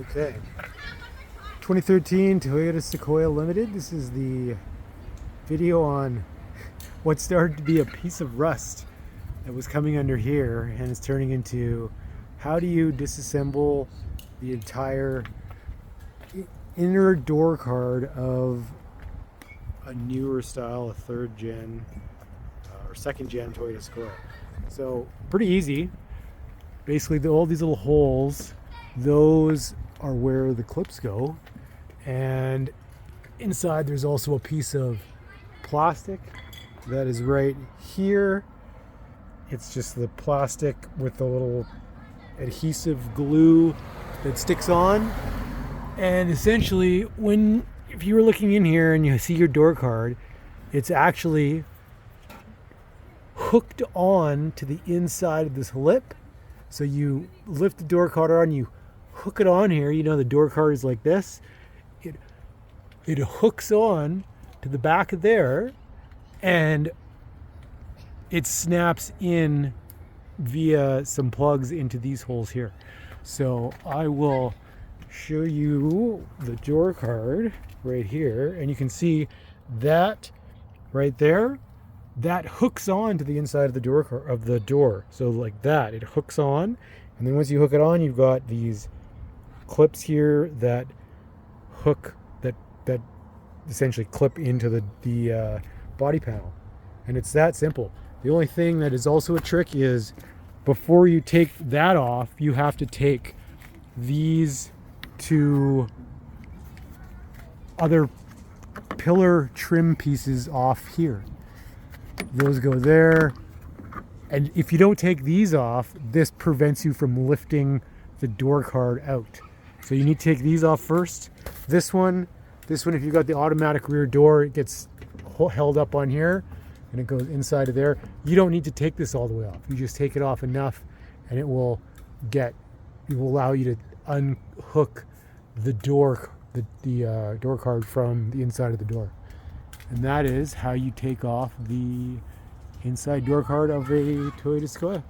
Okay. 2013 Toyota Sequoia Limited. This is the video on what started to be a piece of rust that was coming under here and is turning into how do you disassemble the entire inner door card of a newer style, a third gen or second gen Toyota Sequoia. So pretty easy. Basically, all these little holes, those are where the clips go, and inside there's also a piece of plastic that is right here. It's just the plastic with the little adhesive glue that sticks on. And essentially, if you were looking in here and you see your door card, it's actually hooked on to the inside of this lip. So you lift the door card on, you hook it on here. You know the door card is like this. It hooks on to the back of there, and it snaps in via some plugs into these holes here. So I will show you the door card right here, and you can see that right there, that hooks on to the inside of the door. So like that, it hooks on, and then once you hook it on, you've got these clips here that hook that essentially clip into the body panel, and it's that simple. The only thing that is also a trick is before you take that off, you have to take these two other pillar trim pieces off here. Those go there, and if you don't take these off, this prevents you from lifting the door card out. So you need to take these off first. This one, if you've got the automatic rear door, it gets held up on here and it goes inside of there. You don't need to take this all the way off. You just take it off enough and it will allow you to unhook the door card from the inside of the door. And that is how you take off the inside door card of a Toyota Sequoia.